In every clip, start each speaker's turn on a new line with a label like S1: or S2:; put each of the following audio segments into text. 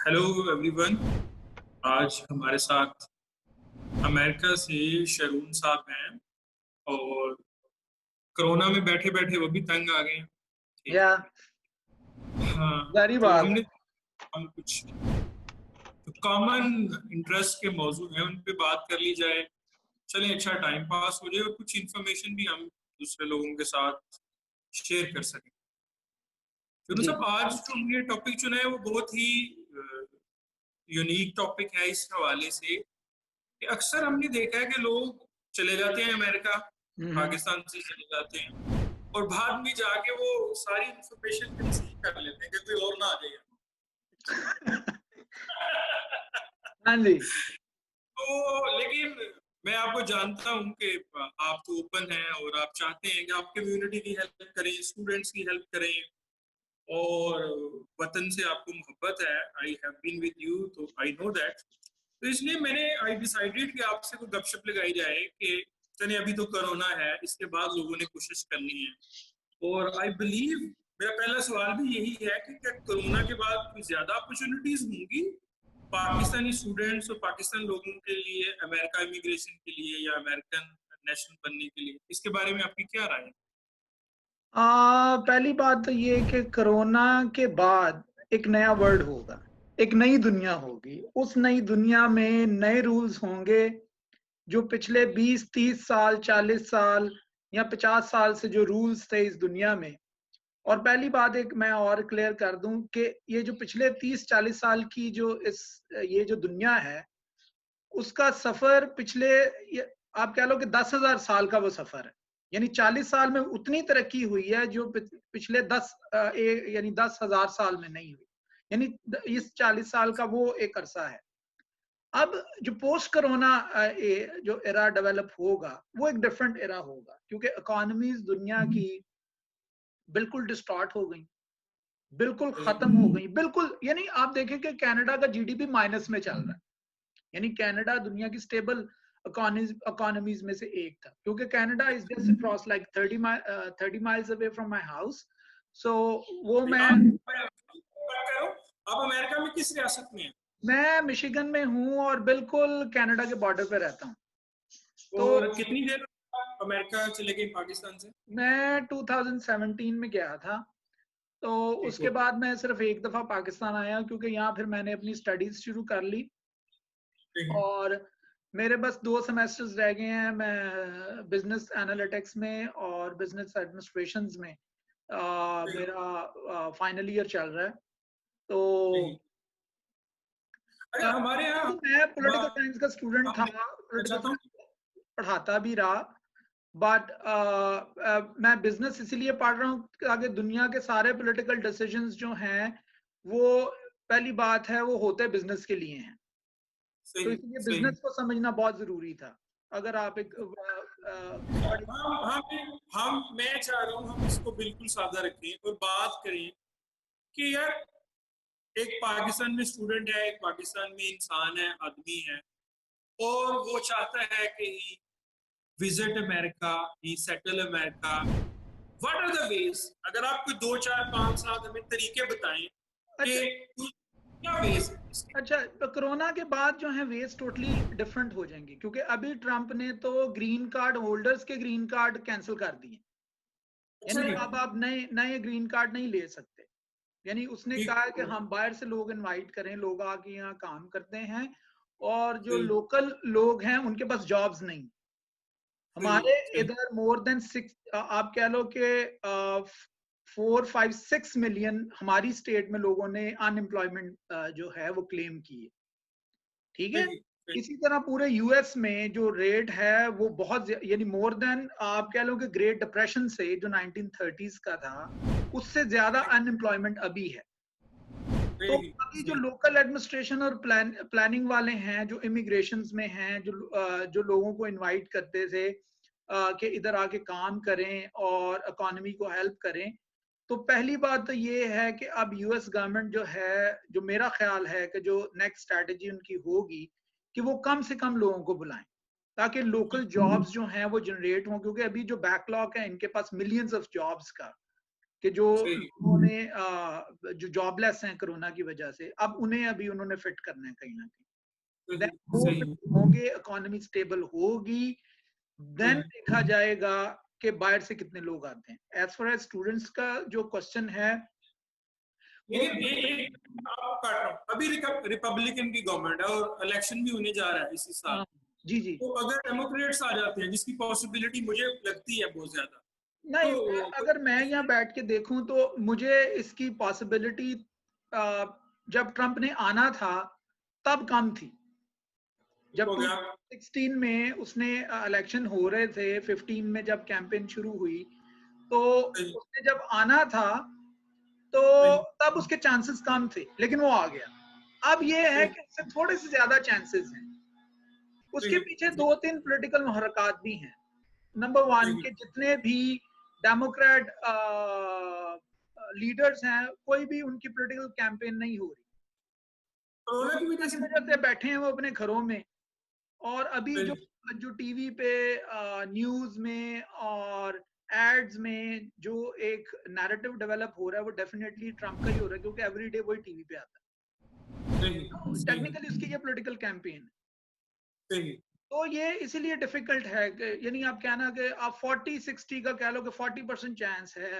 S1: Hello everyone. आज हमारे साथ अमेरिका से शरून साहब हैं और कोरोना में बैठे बैठे वो भी तंग आ गए हैं। ठीक
S2: या
S1: है। हाँ।
S2: जारी
S1: तो
S2: बात है।
S1: हम कुछ जो कॉमन इंटरेस्ट के मौजू हैं उन पे बात कर ली जाए। चलें, अच्छा टाइम पास हो जाए और कुछ इन्फॉर्मेशन भी हम दूसरे लोगों के साथ शेयर कर सकें। शरून
S2: जी
S1: साहब, आज जो हमने टॉपिक चुना है वो बहुत ही यूनिक टॉपिक है इस हवाले से कि अक्सर हमने देखा है कि लोग चले जाते हैं अमेरिका,
S2: हम्म
S1: पाकिस्तान से चले जाते हैं और बाद में जाके वो सारी इंफॉर्मेशन कंसील कर लेते हैं कि कोई और ना आ जाए।
S2: हाँ जी।
S1: तो लेकिन मैं आपको जानता हूं कि आप तो ओपन हैं और आप चाहते हैं कि आप कम्युनिटी की हेल्प करें, स्टूडेंट्स की हेल्प करें और वतन से आपको मोहब्बत है। I have been with you, तो आई नो दैट। तो इसलिए मैंने आई डिसाइडेड कि आपसे कोई गपशप लगाई जाए कि चलिए अभी तो कोरोना है, इसके बाद लोगों ने कोशिश करनी है। और आई बिलीव मेरा पहला सवाल भी यही है कि क्या कोरोना के बाद कोई ज्यादा अपॉर्चुनिटीज होंगी पाकिस्तानी स्टूडेंट्स और पाकिस्तान लोगों के लिए अमेरिका इमिग्रेशन के लिए या अमेरिकन नेशनल बनने के लिए? इसके बारे में आपकी क्या राय है?
S2: पहली बात तो ये कि कोरोना के बाद एक नया वर्ल्ड होगा, एक नई दुनिया होगी। उस नई दुनिया में नए रूल्स होंगे जो पिछले 20-30 साल, 40 साल या 50 साल से जो रूल्स थे इस दुनिया में। और पहली बात एक मैं और क्लियर कर दूं कि ये जो पिछले 30-40 साल की जो ये जो दुनिया है, उसका सफर पिछले आप कह लो कि 10,000 साल का वो सफर है। यानी 40 साल में उतनी तरक्की हुई है जो पिछले 10,000 साल में नहीं हुई। यानी इस 40 साल का वो एक अरसा है। अब जो पोस्ट कोरोना जो एरा डेवलप होगा वो एक डिफरेंट एरा होगा, क्योंकि इकोनॉमीज दुनिया की बिल्कुल डिस्टॉर्ट हो गई, बिल्कुल खत्म हो गई, बिल्कुल। यानी आप देखें कि कनाडा का जीडीपी माइनस में चल रहा है। यानी कनाडा दुनिया की स्टेबल इकोनॉमीज में से एक था, क्योंकि Canada is just across like 30 miles away from my house. So वो
S1: आप अमेरिका में किस रियासत में हैं?
S2: मैं मिशिगन में हूँ और बिल्कुल कनाडा के बॉर्डर पे रहता हूँ। तो
S1: और कितनी देर आप अमेरिका चले गए पाकिस्तान से?
S2: मैं 2017 में गया था। तो
S1: ठीक
S2: उसके
S1: हो।
S2: बाद मैं सिर्फ एक दफा पाकिस्तान आया, क्योंकि यहाँ फिर मैंने अपनी स्टडीज शुरू कर ली
S1: ठीक है।
S2: और मेरे बस 2 सेमेस्टर्स रह गए हैं। मैं बिजनेस एनालिटिक्स में और बिजनेस एडमिनिस्ट्रेशन में मेरा फाइनल ईयर चल रहा है। तो
S1: ठीक है। अरे हमारे यहाँ
S2: मैं पॉलिटिकल
S1: बात
S2: साइंस का स्टूडेंट था,
S1: मैं
S2: पॉलिटिकल
S1: चाहता हूँ।
S2: साइंस पढ़ाता भी रहा। बट मैं बिजनेस इसीलिए पढ़ रहा हूँ ताकि दुनिया के सारे पॉलिटिकल डिसीजंस जो हैं वो, पहली बात है, वो होते बिजनेस के लिए हैं। तो
S1: सही
S2: इसलिए
S1: सही।
S2: बिजनेस को समझना बहुत जरूरी था। अगर आप एक बड़ी
S1: मैं चाह रहा हूँ हम इसको बिल्कुल सादा रखें और बात करें कि यार एक पाकिस्तान में स्टूडेंट है, एक पाकिस्तान में इंसान है, आदमी है, और वो चाहता है कि he visit America, he settle America. What are the ways? अगर आप कोई 2 4 5 7 हमें तरीके बताएं कि
S2: अच्छा।
S1: क्या वेज है इसके?
S2: अच्छा, तो कोरोना के बाद जो है वेज टोटली डिफरेंट हो जाएंगे, क्योंकि अभी ट्रंप ने तो ग्रीन कार्ड होल्डर्स के ग्रीन कार्ड कैंसिल कर दिए।
S1: अच्छा
S2: यानी
S1: जी।
S2: अब आप नए नए ग्रीन कार्ड नहीं ले सकते। यानी उसने
S1: ठीक।
S2: कहा है कि हम बाहर से लोग इनवाइट करें, लोग आके यहाँ काम करते हैं, और जो
S1: सही
S2: लोकल लोग हैं उनके पास जॉब्स नहीं।
S1: सही
S2: हमारे
S1: सही।
S2: इधर मोर देन 6, आप कह लो कि 4, 5, 6 मिलियन हमारी स्टेट में लोगों ने अनएम्प्लॉयमेंट जो है वो क्लेम की है। ठीक है।
S1: सही सही।
S2: इसी तरह पूरे यूएस में जो रेट है वो बहुत यानी मोर देन आप कह लो कि ग्रेट डिप्रेशन से जो 1930s का था, उससे ज्यादा अनएम्प्लॉयमेंट अभी है। तो
S1: सही
S2: अभी जो
S1: सही।
S2: लोकल एडमिनिस्ट्रेशन और प्लानिंग वाले हैं, जो इमिग्रेशन में हैं, जो लोगों को इनवाइट करते थे कि इधर आके काम करें और इकोनॉमी को हेल्प करें, तो पहली बात तो ये है कि अब यूएस गवर्नमेंट जो है, जो मेरा ख्याल है कि जो नेक्स्ट स्ट्रैटेजी उनकी होगी कि वो कम से कम लोगों को बुलाएं, ताकि लोकल जॉब्स जो हैं वो जनरेट हों, क्योंकि अभी जो बैकलॉग है इनके पास मिलियंस ऑफ जॉब्स का। कि जो
S1: सही
S2: उन्होंने जो जॉबलेस हैं कोरोना की वजह से, अब उन्हें अभी उन्होंने फिट करना है कहीं ना कहीं।
S1: सही
S2: देन वो
S1: सही
S2: फिट होंगे, इकोनॉमी स्टेबल होगी, देन
S1: सही।
S2: देखा जाएगा कि बाहर से कितने लोग आते हैं। एज फार एज स्टूडेंट्स का जो क्वेश्चन है वो
S1: लेकिन एक आपको काट रहा हूँ, अभी रिपब्लिकन की गवर्नमेंट है और इलेक्शन भी होने जा रहा है इसी साल।
S2: हाँ, जी जी।
S1: तो अगर डेमोक्रेट्स आ जाते हैं, जिसकी पॉसिबिलिटी मुझे लगती है बहुत ज्यादा,
S2: नहीं,
S1: तो
S2: अगर मैं यहाँ बैठ के देखूं तो मुझे इसकी पॉसिबिलिटी जब ट्रंप ने आना था तब कम थी। जब
S1: हो गया
S2: 2016 में उसने इलेक्शन हो रहे थे, 15 में जब कैंपेन शुरू हुई, तो
S1: सही
S2: उसने जब आना था तो
S1: सही
S2: तब उसके चांसेस कम थे, लेकिन वो आ गया। अब ये है
S1: सही
S2: कि इससे थोड़े से ज्यादा चांसेस हैं। उसके
S1: सही
S2: पीछे दो तीन पॉलिटिकल मुहरकात भी हैं। नंबर वन,
S1: सही
S2: के जितने भी डेमोक्रेट लीडर्स हैं, कोई भी उनकी पॉलिटिकल कैंपेन नहीं हो रही।
S1: कोरोना की वजह
S2: की
S1: से।
S2: वजह से बैठे हैं वो अपने घरों में। और अभी जो
S1: सही
S2: जो टीवी पे न्यूज में और एड्स में जो एक नैरेटिव डेवलप हो रहा है वो डेफिनेटली ट्रम्प का ही हो रहा है, क्योंकि एवरीडे वही टीवी पे आता
S1: सही
S2: है।
S1: सही
S2: टेक्निकली उसकी ये पॉलिटिकल कैंपेन है।
S1: सही।
S2: तो ये इसीलिए डिफिकल्ट है कि यानी आप कहना कि आप 40-60 का कह लो कि 40% चांस है।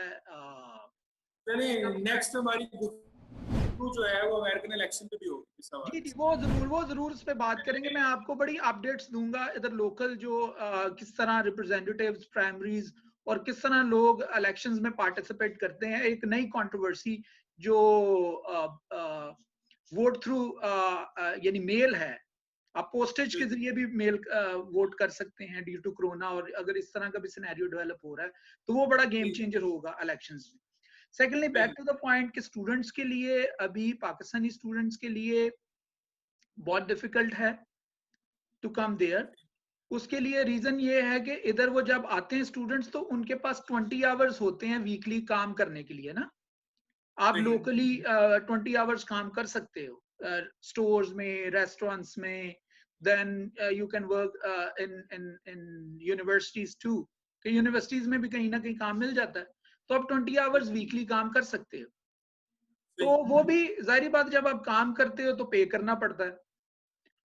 S1: चलिए, नेक्स्ट हमारी गुफ्तगू जो है वो अमेरिकन इलेक्शन पे भी होगी इस
S2: जी
S1: हवाले
S2: जी,
S1: से।
S2: वो जरूर इस पे बात करेंगे। मैं आपको बड़ी अपडेट्स दूंगा इधर लोकल, जो किस तरह रिप्रेजेंटेटिव्स, प्राइमरीज और किस तरह लोग इलेक्शंस में पार्टिसिपेट करते हैं। एक नई कंट्रोवर्सी जो वोट थ्रू यानी मेल है, आप पोस्टेज के जरिए भी मेल वोट कर सकते हैं ड्यू टू कोरोना। और अगर इस तरह का भी सिनेरियो डेवलप हो रहा है तो वो बड़ा गेम चेंजर होगा इलेक्शंस में। Secondly, back to the point, कि स्टूडेंट्स के लिए, अभी पाकिस्तानी स्टूडेंट्स के लिए बहुत डिफिकल्ट है टू कम देयर। उसके लिए रीजन ये है कि इधर वो जब आते हैं स्टूडेंट्स तो उनके पास 20 आवर्स होते हैं वीकली काम करने के लिए ना। आप लोकली 20 आवर्स काम कर सकते हो स्टोर्स में, रेस्टोरेंट्स में। Then you can work in in in universities too, कि यूनिवर्सिटीज में भी कहीं ना कहीं काम मिल जाता है। तो आप 20 आवर्स वीकली काम कर सकते हो। तो वो भी जाहिर बात, जब आप काम करते हो तो पे करना पड़ता है।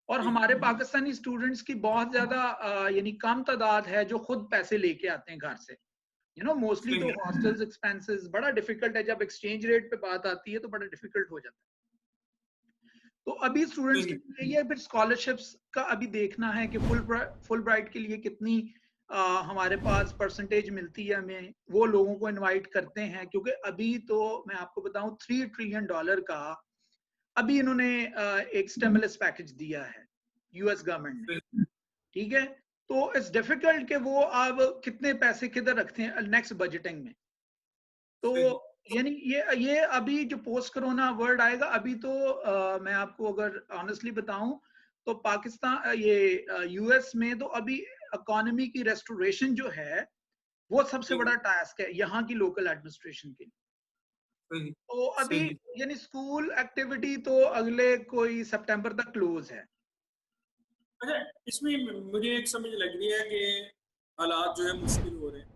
S2: और हमारे पाकिस्तानी स्टूडेंट्स की बहुत ज्यादा यानी कम तादाद है जो खुद पैसे लेके आते हैं घर से। मोस्टली तो हॉस्टल्स एक्सपेंसेस बड़ा डिफिकल्ट है। जब एक्सचेंज रेट पे बात आती है तो बड़ा डिफिकल्ट हो जाता है। तो अभी स्टूडेंट्स के लिए ये फिर स्कॉलरशिप्स का अभी देखना है कि फुल ब्राइट के लिए कितनी हमारे पास परसेंटेज मिलती है हमें। वो लोगों को इनवाइट करते हैं, क्योंकि अभी तो मैं आपको बताऊं $3 ट्रिलियन का अभी इन्होंने एक स्टिमुलस पैकेज दिया है यूएस गवर्नमेंट ने। ठीक है, तो इट्स डिफिकल्ट कि वो अब कितने पैसे किधर रखते हैं नेक्स्ट बजटिंग में। तो यानी ये अभी जो पोस्ट कोरोना वर्ल्ड आएगा, अभी तो मैं आपको अगर ऑनेस्टली बताऊं तो पाकिस्तान ये यूएस में तो अभी इकोनॉमी की रेस्टोरेशन जो है वो सबसे बड़ा टास्क है यहाँ की लोकल एडमिनिस्ट्रेशन के लिए। तो अभी यानी स्कूल एक्टिविटी तो अगले कोई सितंबर तक क्लोज है।
S1: अच्छा, इसमें मुझे एक समझ लग रही है कि हालात जो है मुश्किल हो रहे हैं।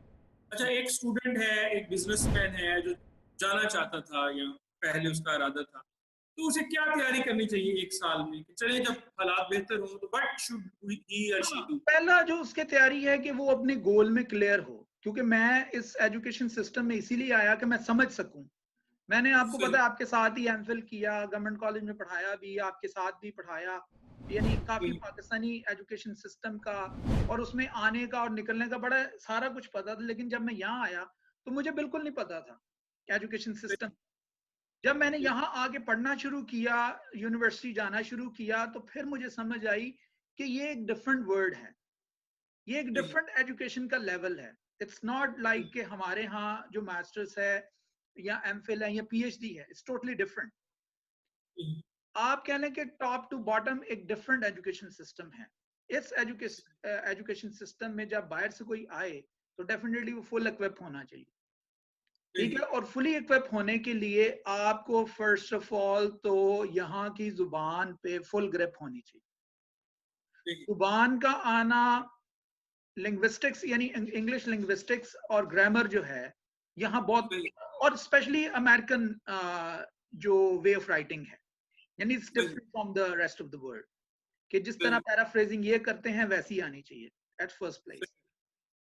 S1: अच्छा, एक स्टूडेंट है, एक बिजनेसमैन है जो जाना चाहता था या पहले उसका इरादा था, तो उसे क्या तैयारी करनी चाहिए एक साल में कि चले जब हालात बेहतर हो तो व्हाट शुड ही और शी डू?
S2: पहला जो उसके तैयारी है कि वो अपने गोल में क्लियर हो, क्योंकि मैं इस एजुकेशन सिस्टम में इसीलिए आया कि मैं समझ सकूं। मैंने आपको
S1: सही
S2: पता है आपके साथ ही एमफिल किया, गवर्नमेंट कॉलेज में पढ़ाया भी, आपके साथ भी पढ़ाया, यानी काफी
S1: सही
S2: पाकिस्तानी एजुकेशन सिस्टम का और उसमें आने का और निकलने का बड़ा सारा कुछ पता था। लेकिन जब मैं यहाँ आया तो मुझे बिल्कुल नहीं पता था एजुकेशन सिस्टम। जब मैंने यहाँ आके पढ़ना शुरू किया, यूनिवर्सिटी जाना शुरू किया, तो फिर मुझे समझ आई कि ये एक डिफरेंट वर्ड है, ये एक
S1: सही
S2: डिफरेंट एजुकेशन का लेवल है। इट्स नॉट लाइक कि हमारे यहाँ जो मास्टर्स है या एमफिल है या पीएचडी है, इट्स टोटली डिफरेंट।
S1: सही
S2: आप कह लें कि टॉप टू बॉटम एक डिफरेंट एजुकेशन सिस्टम है। इस एजुकेशन सिस्टम में जब बाहर से कोई आए तो डेफिनेटली वो फुल इक्विप होना चाहिए। ठीक है, और फुली इक्विप होने के लिए आपको फर्स्ट ऑफ ऑल तो यहाँ की जुबान पे फुल ग्रिप होनी चाहिए। जुबान का आना, लिंग्विस्टिक्स यानी इंग्लिश लिंग्विस्टिक्स और ग्रामर जो है यहाँ बहुत, और स्पेशली अमेरिकन जो वे ऑफ राइटिंग है, यानी it's different from the rest of the world, कि जिस तरह पैराफ्रेजिंग ये करते हैं वैसी आनी चाहिए, एट फर्स्ट प्लेस।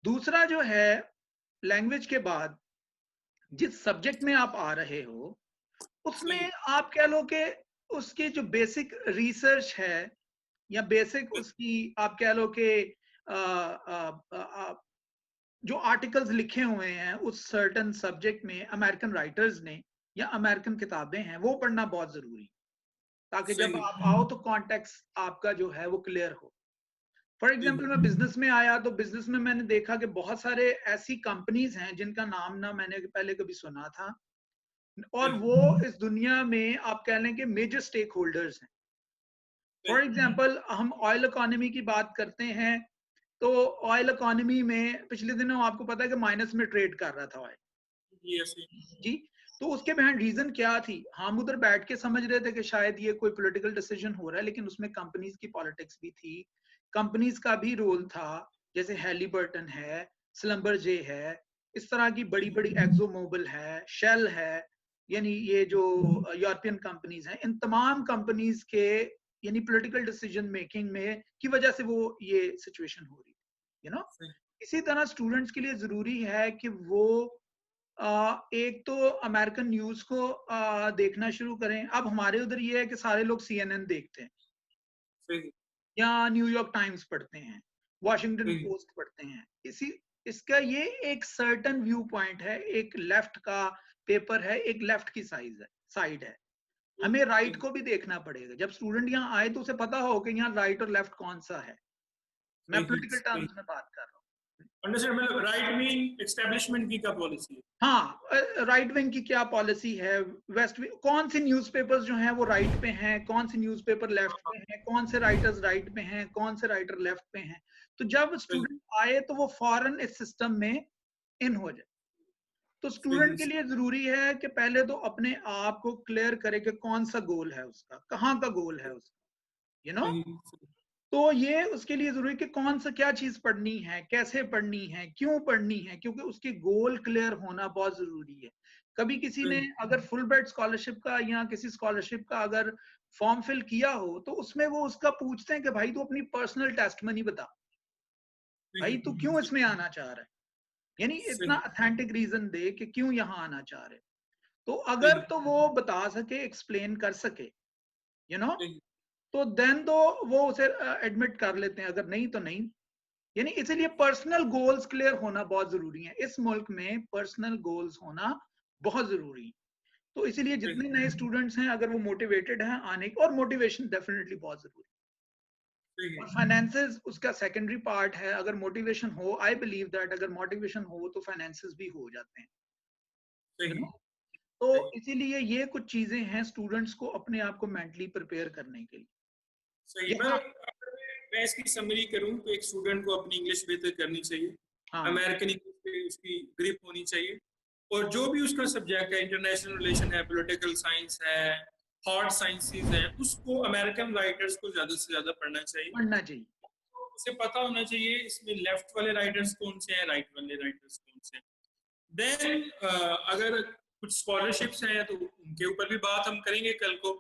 S2: दूसरा जो है, लैंग्वेज के बाद जिस सब्जेक्ट में आप आ रहे हो उसमें आप कह लो कि उसके जो बेसिक रिसर्च है या बेसिक उसकी आप कह लो कि जो आर्टिकल्स लिखे हुए हैं उस सर्टन सब्जेक्ट में अमेरिकन राइटर्स ने या अमेरिकन किताबें हैं, वो पढ़ना बहुत जरूरी है, ताकि जब आप आओ तो कॉन्टेक्स्ट आपका जो है वो क्लियर हो। फॉर एग्जाम्पल मैं बिजनेस में आया तो बिजनेस में मैंने देखा कि बहुत सारे ऐसी कंपनीज हैं जिनका नाम ना मैंने पहले कभी सुना था, और वो इस दुनिया में आप कह लें कि मेजर स्टेक होल्डर्स हैं। फॉर एग्जाम्पल हम ऑयल इकोनॉमी की बात करते हैं, तो ऑयल इकोनॉमी में पिछले दिनों आपको पता है कि माइनस में ट्रेड कर रहा था ऑयल जी। तो उसके बिहाइंड रीजन क्या थी? हम उधर बैठ के समझ रहे थे कि शायद ये कोई पॉलिटिकल डिसीजन हो रहा है, लेकिन उसमें कंपनीज की पॉलिटिक्स भी थी, कंपनीज का भी रोल था, जैसे हैलीबर्टन है, स्लम्बरजे है, इस तरह की बड़ी बड़ी एक्सो मोबिल है, शेल है, यानी ये जो यूरोपियन कंपनीज हैं, इन तमाम कंपनीज के यानी पॉलिटिकल डिसीजन मेकिंग में की वजह से वो ये सिचुएशन हो रही है, यू नो। इसी तरह स्टूडेंट्स के लिए जरूरी है कि वो एक तो अमेरिकन न्यूज को देखना शुरू करें। अब हमारे उधर ये है कि सारे लोग CNN देखते हैं या न्यूयॉर्क टाइम्स पढ़ते हैं, वॉशिंगटन पोस्ट पढ़ते हैं। इसका ये एक सर्टन व्यू पॉइंट है, एक लेफ्ट का पेपर है, एक लेफ्ट की साइड है। हमें राइट को भी देखना पड़ेगा। जब स्टूडेंट यहाँ आए तो उसे पता हो कि यहाँ राइट और लेफ्ट कौन सा है। मैं पॉलिटिकल टर्म्स में बात कर रहा हूँ।
S1: मतलब राइट विंग एस्टेब्लिशमेंट की क्या पॉलिसी है?
S2: हाँ, राइट विंग की क्या पॉलिसी है, वेस्ट विंग, कौन सी न्यूज़पेपर्स जो हैं वो राइट पे हैं, कौन सी न्यूज़पेपर लेफ्ट पे हैं, कौन से राइटर्स राइट पे हैं, कौन से राइटर लेफ्ट पे हैं। तो जब स्टूडेंट आए तो वो फौरन इस सिस्टम में इन हो जाए। तो स्टूडेंट के लिए जरूरी है कि पहले तो अपने आप को क्लियर करे कि कौन सा गोल है उसका, कहाँ का गोल है उसका, यू नो। तो ये उसके लिए जरूरी है कि कौन सा क्या चीज पढ़नी है, कैसे पढ़नी है, क्यों पढ़नी है, क्योंकि उसके गोल क्लियर होना बहुत जरूरी है। कभी किसी ने अगर फुल ब्राइट स्कॉलरशिप का या किसी स्कॉलरशिप का अगर फॉर्म फिल किया हो तो उसमें वो उसका पूछते हैं कि भाई तू अपनी पर्सनल टेस्टमनी बता, भाई तू क्यों इसमें आना चाह रहा है, यानी इतना अथेंटिक रीजन दे कि क्यों यहाँ आना चाह रहे। तो अगर तो वो बता सके, एक्सप्लेन कर सके, यू नो, तो देन तो वो उसे एडमिट कर लेते हैं, अगर नहीं तो नहीं। यानी इसीलिए पर्सनल गोल्स क्लियर होना बहुत जरूरी है। इस मुल्क में पर्सनल गोल्स होना बहुत जरूरी है। तो इसीलिए जितने नए स्टूडेंट्स हैं अगर वो मोटिवेटेड हैं आने की, और मोटिवेशन डेफिनेटली बहुत जरूरी है, और फाइनेंसेस उसका सेकेंडरी पार्ट है। अगर मोटिवेशन हो, आई बिलीव दैट अगर मोटिवेशन हो तो फाइनेंसेस भी हो जाते हैं, you know? तो इसीलिए ये कुछ चीजें हैं स्टूडेंट्स को अपने आप को मेंटली प्रिपेयर करने के लिए।
S1: सही। मैं इसकी समरी करूं तो एक स्टूडेंट को अपनी इंग्लिश बेहतर करनी चाहिए, अमेरिकन इंग्लिश पे उसकी ग्रिप होनी चाहिए, और जो भी उसका सब्जेक्ट है, इंटरनेशनल रिलेशन है, पॉलिटिकल साइंस है, हार्ड साइंसेस है, उसको अमेरिकन राइटर्स को ज्यादा से ज्यादा पढ़ना चाहिए। उसे पता होना चाहिए इसमें लेफ्ट वाले राइटर्स कौन से हैं, राइट वाले राइटर्स कौन से हैं। देन अगर कुछ स्कॉलरशिप्स हैं तो उनके ऊपर भी बात हम करेंगे कल को,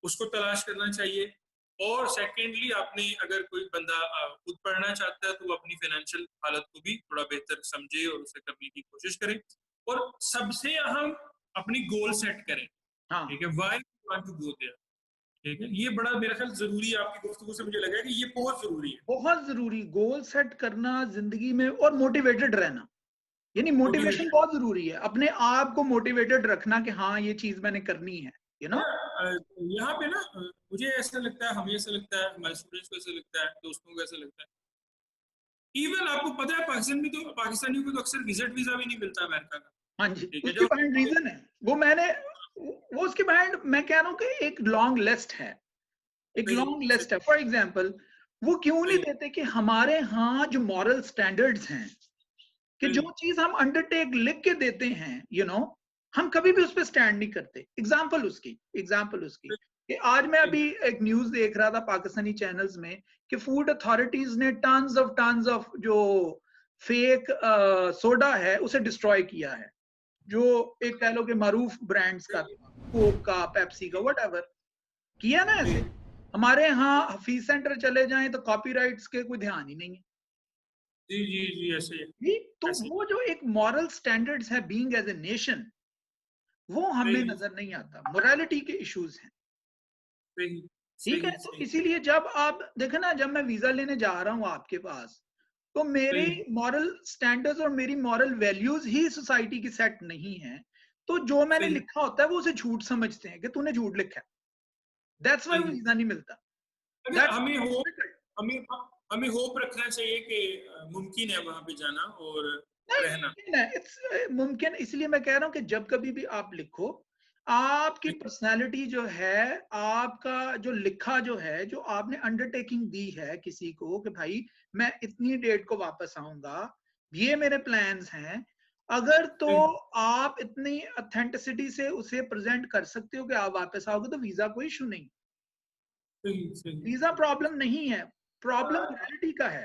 S1: उसको तलाश करना चाहिए। और सेकेंडली आपने अगर कोई बंदा खुद पढ़ना चाहता है तो वो अपनी फाइनेंशियल हालत को भी थोड़ा बेहतर समझे और उसे करने की कोशिश करें, और सबसे अहम अपनी गोल सेट करें। ठीक है, why you want to go there. ठीक है, ये बड़ा मेरा ख्याल जरूरी है। आपकी गुफ्तगू से मुझे लगा कि ये बहुत जरूरी है,
S2: बहुत जरूरी गोल सेट करना जिंदगी में, और मोटिवेटेड रहना, यानी मोटिवेशन बहुत जरूरी है। अपने आप को मोटिवेटेड रखना कि हाँ ये चीज मैंने करनी है, यू नो।
S1: यहाँ पे ना मुझे ऐसा लगता है, हमें ऐसा लगता है, हमारे स्टूडेंट्स को ऐसा लगता है, दोस्तों को ऐसा लगता है, इवन आपको पता है पाकिस्तान में तो पाकिस्तानियों को तो अक्सर विजिट वीजा भी नहीं मिलता अमेरिका का।
S2: हाँ जी, उसके बेहिंड रीजन है वो उसके बेहिंड मैं कह रहा हूँ कि एक लॉन्ग लिस्ट है, एक लॉन्ग लिस्ट है। फॉर एग्जाम्पल वो क्यों नहीं देते कि हमारे यहाँ जो मॉरल स्टैंडर्ड्स हैं, कि जो चीज हम अंडरटेक लिख के देते हैं, यू नो, हम कभी भी उस पर स्टैंड नहीं करते। एग्जाम्पल उसकी कि आज मैं अभी एक न्यूज देख रहा था पाकिस्तानी चैनल्स में कि फूड अथॉरिटीज ने टन्स ऑफ जो फेक सोडा है उसे डिस्ट्रॉय किया है, जो एक कह लो कि मारूफ ब्रांड्स का, कोक का, पेप्सी का, व्हाटएवर, किया ना ऐसे। हमारे यहाँ हफीज सेंटर चले जाएं तो कॉपीराइट्स के कोई ध्यान ही नहीं है
S1: जी जी जी, ऐसे ही
S2: जी। तो
S1: ऐसे ही।
S2: वो जो एक मॉरल स्टैंडर्ड्स है बीइंग एज ए नेशन, वो हमें
S1: सही
S2: नजर नहीं आता, मोरालिटी के इश्यूज हैं।
S1: सही
S2: ठीक है,
S1: सही
S2: तो
S1: सही
S2: इसीलिए जब आप देखे ना, जब मैं वीजा लेने जा रहा हूँ आपके पास, तो मेरे
S1: सही
S2: मॉरल स्टैंडर्ड्स और मेरी मॉरल वैल्यूज ही सोसाइटी की सेट नहीं है, तो जो मैंने
S1: सही
S2: लिखा होता है वो उसे झूठ समझते हैं कि तूने झूठ लिखा है, दैट्स वाई
S1: सही।
S2: वीजा नहीं मिलता।
S1: अगर
S2: दैट्स
S1: हमें हमें होप रखना चाहिए कि मुमकिन है वहां पे जाना और
S2: नहीं,
S1: रहना।
S2: मुमकिन है, इट्स मुमकिन। इसलिए मैं कह रहा हूं कि जब कभी भी आप लिखो, आपकी पर्सनालिटी जो है, आपका जो लिखा जो है, जो आपने अंडरटेकिंग दी है किसी को कि भाई मैं इतनी डेट को वापस आऊंगा, ये मेरे प्लान्स हैं, अगर तो
S1: सही
S2: आप इतनी ऑथेंटिसिटी से उसे प्रेजेंट कर सकते हो कि आप वापस आओगे, तो वीजा कोई इशू नहीं।
S1: सही सही
S2: वीजा
S1: सही।
S2: प्रॉब्लम नहीं है, प्रॉब्लम
S1: आ-
S2: मोरालिटी का है।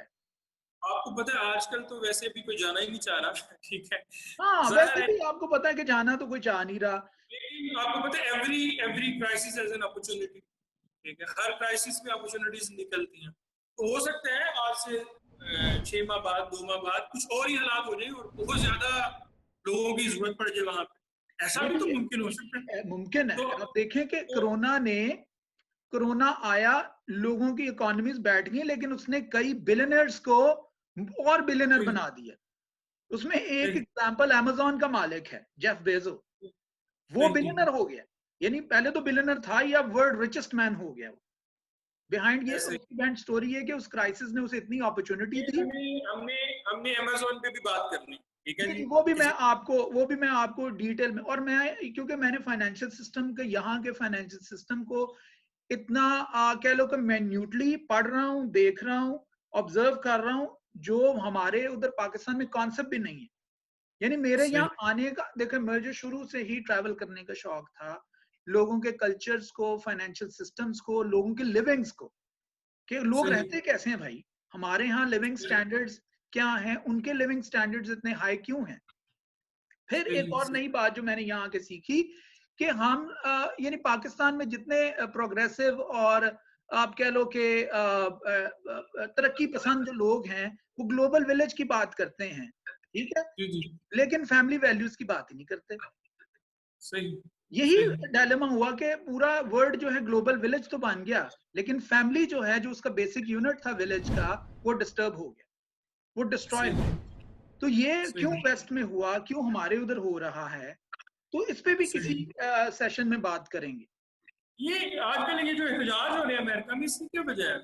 S1: आपको पता है आजकल तो वैसे भी कोई जाना ही नहीं चाह रहा। ठीक है,
S2: हाँ,
S1: जाहिर
S2: वैसे
S1: है।
S2: भी आपको पता है कि जाना तो कोई चाह नहीं रहा।
S1: लेकिन आपको पता है every every crisis as an opportunity. ठीक है, हर क्राइसिस में अपॉर्चुनिटीज निकलती हैं। तो हो सकता है आज से 6 माह बाद, 2 माह बाद कुछ और ही हालात हो जाए और बहुत ज्यादा लोगों की जरूरत पड़ जाए वहां पे, ऐसा भी तो
S2: देखिए,
S1: मुमकिन हो सकता है।
S2: मुमकिन है।
S1: तो,
S2: आप देखें कि
S1: तो
S2: कोरोना आया, लोगों की इकोनॉमीज बैठ गई, लेकिन उसने कई बिलियनर्स को और बिलियनर
S1: सही
S2: बना दिया। उसमें एक
S1: सही
S2: एग्जांपल अमेजोन का मालिक है, जेफ बेजो। वो
S1: सही
S2: बिलियनर हो गया, यानी पहले तो बिलियनर था ही, अब वर्ल्ड रिचेस्ट मैन हो गया वो। बिहाइंड ये
S1: ऐसे ही।
S2: उसकी बिहाइंड स्टोरी है कि उस क्राइसिस ने उसे इतनी अपॉर्चुनिटी
S1: ये
S2: दी।
S1: हमें हमने हमने अमेजोन पे भी बात करनी, ठीक है
S2: जी
S1: जी।
S2: जी, वो भी मैं आपको डिटेल में, और मैं क्योंकि मैंने फाइनेंशियल सिस्टम के, यहाँ के फाइनेंशियल सिस्टम को इतना कह लो कि मैन्यूटली पढ़ रहा हूँ, देख रहा हूँ, ऑब्जर्व कर रहा हूँ, जो हमारे उधर पाकिस्तान में कॉन्सेप्ट भी नहीं है। यानी मेरे
S1: सही
S2: यहाँ आने का, देखो मुझे शुरू से ही ट्रैवल करने का शौक था, लोगों के कल्चर्स को, फाइनेंशियल सिस्टम्स को, लोगों के लिविंग्स को, कि लोग
S1: सही
S2: रहते कैसे हैं भाई, हमारे यहाँ लिविंग
S1: सही
S2: स्टैंडर्ड्स क्या हैं, उनके लिविंग स्टैंडर्ड्स इतने हाई क्यों हैं। फिर एक
S1: सही
S2: और
S1: सही
S2: नई बात जो मैंने यहाँ के सीखी, कि हम यानी पाकिस्तान में जितने प्रोग्रेसिव और आप कह लो कि तरक्की पसंद जो लोग हैं, वो ग्लोबल विलेज की बात करते हैं, ठीक है,
S1: जी जी।
S2: लेकिन फैमिली वैल्यूज की बात ही नहीं करते।
S1: सही
S2: यही
S1: सही
S2: डायलेमा हुआ कि पूरा वर्ल्ड जो है ग्लोबल विलेज तो बन गया, लेकिन फैमिली जो है, जो उसका बेसिक यूनिट था विलेज का, वो डिस्टर्ब हो गया, वो डिस्ट्रॉय हो
S1: सही
S2: गया। तो ये क्यों
S1: सही
S2: वेस्ट में हुआ, क्यों हमारे उधर हो रहा है, तो इस पे भी किसी
S1: सही।
S2: सेशन में बात करेंगे।
S1: ये आजकल ये जो एहतजाज हो रहे हैं अमेरिका में, इसकी क्या वजह है,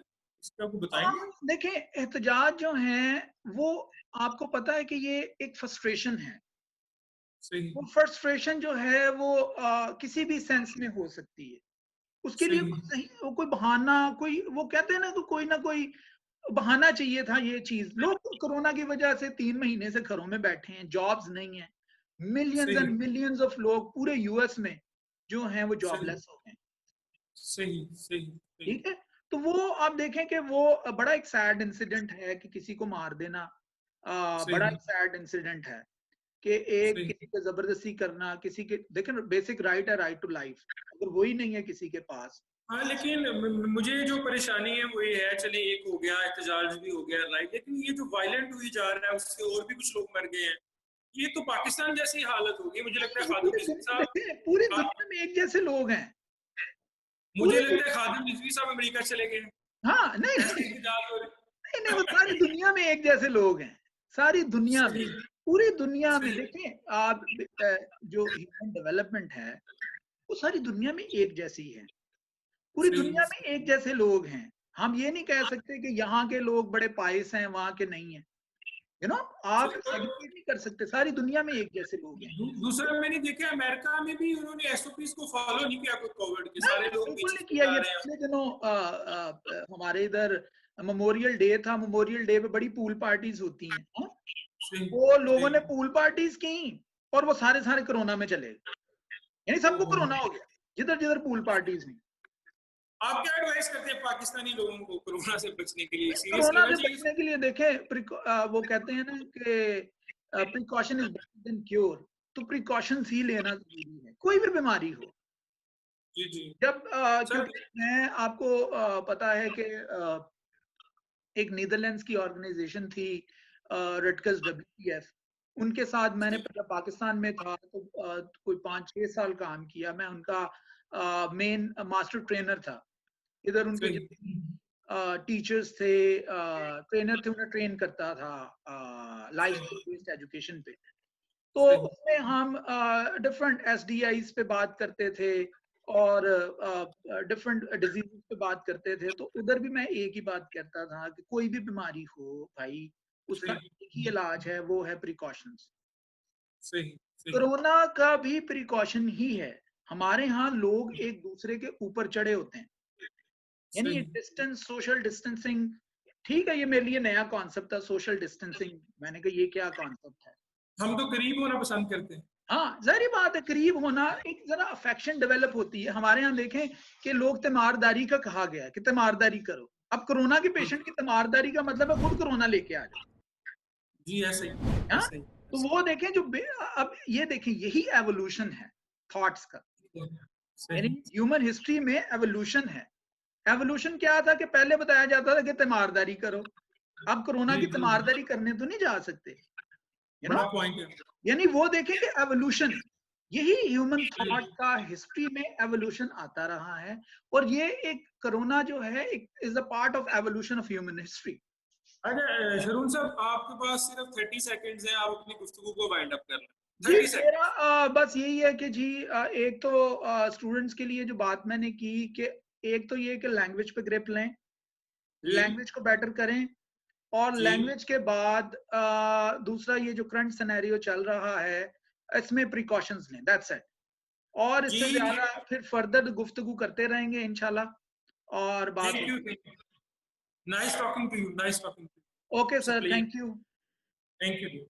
S1: इसका आपको बताएंगे?
S2: देखें, एहतजाज जो हैं वो, आपको पता है कि ये एक फ्रस्ट्रेशन है।
S1: सही
S2: वो फ्रस्ट्रेशन जो है वो किसी भी सेंस में हो सकती है। उसके लिए
S1: सही
S2: कोई सही, वो कोई बहाना, कोई वो कहते हैं ना, तो कोई ना कोई बहाना चाहिए था। ये चीज, लोग कोरोना की वजह से 3 महीने से घरों में बैठे हैं, जॉब्स नहीं है, मिलियंस
S1: सही
S2: एंड मिलियंस ऑफ लोग पूरे यूएस में जो हैं वो
S1: सही
S2: जॉबलेस हो गए।
S1: सही सही सही
S2: ठीक है, तो वो आप देखें कि वो बड़ा एक सैड इंसिडेंट है कि किसी को मार देना, बड़ा
S1: सही
S2: एक सैड इंसिडेंट है कि एक
S1: सही।
S2: किसी को जबरदस्ती करना, किसी के, देखें बेसिक राइट है, राइट टू लाइफ, अगर वही नहीं है किसी के पास।
S1: हाँ, लेकिन मुझे जो परेशानी है वो ये है, चलिए एक हो गया एहतजाज भी हो गया, राइट, लेकिन ये जो वायलेंट हुई जा रहा है उससे और भी कुछ लोग मर गए हैं। ये तो पाकिस्तान जैसी हालत होगी, मुझे लगता है।
S2: वो
S1: खादिम
S2: पूरी
S1: रिजवी
S2: दुनिया,
S1: साहब,
S2: देखें पूरी
S1: खा-
S2: दुनिया में एक जैसे लोग हैं,
S1: मुझे
S2: पूरी
S1: लगता है
S2: दुनिया।
S1: खादिम रिजवी साहब अमेरिका चले गए हैं,
S2: हाँ, नहीं
S1: ऐसे
S2: नहीं
S1: एहतजाज हो रहे हैं।
S2: नहीं नहीं, वो सारी दुनिया में एक जैसे लोग हैं, सारी दुनिया में,
S1: सही
S2: पूरी दुनिया में।
S1: सही
S2: देखें आप, जो ह्यूमन डेवलपमेंट है वो सारी दुनिया में एक जैसी है, पूरी
S1: सही
S2: दुनिया में एक जैसे लोग हैं। हम ये नहीं कह सकते कि यहाँ के लोग बड़े पाइस हैं, वहां के नहीं है, आप
S1: सही।
S2: सेग्रीगेट नहीं कर सकते, सारी दुनिया में एक जैसे लोग हैं।
S1: दूसरा मैंने देखा अमेरिका में भी उन्होंने एसओपीज को फॉलो नहीं किया, कोई कोविड के,
S2: नहीं
S1: सारे
S2: नहीं,
S1: लोग
S2: बिल्कुल
S1: बीचेस
S2: नहीं
S1: पे
S2: किया।
S1: जा
S2: ये
S1: रहे हैं।
S2: पिछले दिनों हमारे इधर मेमोरियल डे था, मेमोरियल डे पे बड़ी पूल पार्टीज होती हैं, हाँ?
S1: सही
S2: वो लोगों
S1: सही।
S2: ने पूल पार्टीज की, और वो सारे सारे कोरोना में चले गए, यानी सबको
S1: ओहो।
S2: कोरोना हो गया जिधर जिधर पूल पार्टीज हुई।
S1: आप क्या एडवाइस करते हैं पाकिस्तानी लोगों को कोरोना से बचने के लिए, सीरियस
S2: कोरोना
S1: लेना
S2: से
S1: चाहिए?
S2: बचने के लिए देखें, वो कहते हैं ना कि precaution is better than cure. तो प्रिकॉशंस ही लेना जरूरी है, कोई भी बीमारी हो।
S1: जी जी
S2: जब
S1: सर।
S2: क्योंकि मैं आपको पता है कि एक नीदरलैंड्स की ऑर्गेनाइजेशन थी रटकर्स WPF, उनके साथ मैंने पहले पाकिस्तान में था तो कोई 5-6 साल काम किया। मैं उनका मेन मास्टर ट्रेनर था। इधर उनके
S1: सही।
S2: टीचर्स थे, ट्रेनर थे, उन्हें ट्रेन करता था लाइफ बेस्ड एजुकेशन पे। तो
S1: सही।
S2: उसमें हम डिफरेंट SDIs पे बात करते थे और डिफरेंट डिजीज पे बात करते थे। तो उधर भी मैं एक ही बात कहता था कि कोई भी बीमारी हो भाई, उसका
S1: सही।
S2: एक ही इलाज है, वो है प्रिकॉशंस।
S1: सही। सही।
S2: कोरोना का भी प्रिकॉशन ही है। हमारे यहाँ लोग एक दूसरे के ऊपर चढ़े होते हैं, यानी
S1: सही।
S2: Distance, social distancing. ठीक है, ये मेरे लिए नया कॉन्सेप्ट था सोशल डिस्टेंसिंग। मैंने कहा ये क्या कॉन्सेप्ट है।
S1: हम तो करीब होना पसंद करते हैं।
S2: हाँ, जाहिर बात है, करीब होना, एक जरा अफेक्शन डेवलप होती है। हमारे यहाँ देखें कि लोग तीमारदारी का कहा गया है कि तीमारदारी करो। अब कोरोना के पेशेंट की तीमारदारी का मतलब है खुद कोरोना लेके आ जाओ।
S1: जी ऐसे ही।
S2: हाँ,
S1: ऐसे ही।
S2: तो वो देखें जो अब ये देखें, यही एवोल्यूशन है थॉट्स का। यानी
S1: सही।
S2: ह्यूमन हिस्ट्री में एवोल्यूशन है। एवोल्यूशन क्या था कि पहले बताया जाता था कि तीमारदारी करो। अब कोरोना की
S1: बिल्कुल
S2: तीमारदारी करने तो नहीं जा सकते, यू नो।
S1: बड़ा पॉइंट है।
S2: यानी वो देखें कि एवोल्यूशन, यही ह्यूमन
S1: सही।
S2: थॉट का हिस्ट्री में एवोल्यूशन आता रहा है। और ये एक कोरोना जो है, एक is a part of evolution of human history.
S1: अच्छा शरून साहब, आपके पास सिर्फ 30 सेकंड्स हैं, आप अपनी गुफ्तगू को वाइंड अप कर लें।
S2: जी
S1: 30
S2: मेरा
S1: सेकंड्स।
S2: बस यही है कि जी एक तो स्टूडेंट्स के लिए जो बात मैंने की कि एक तो ये कि लैंग्वेज पे ग्रिप लें,
S1: जी
S2: लैंग्वेज को बेटर करें। और
S1: जी
S2: लैंग्वेज के बाद दूसरा ये जो करंट सिनेरियो चल रहा है, इसमें प्रिकॉशंस लें, दैट्स इट। और इससे
S1: जी।
S2: ज्यादा फिर फर्दर गुफ्तगू करते रहेंगे इंशाल्लाह। और बात
S1: thank you. Nice talking to you. Nice talking to
S2: okay
S1: you.
S2: Sir, thank you.
S1: Thank you.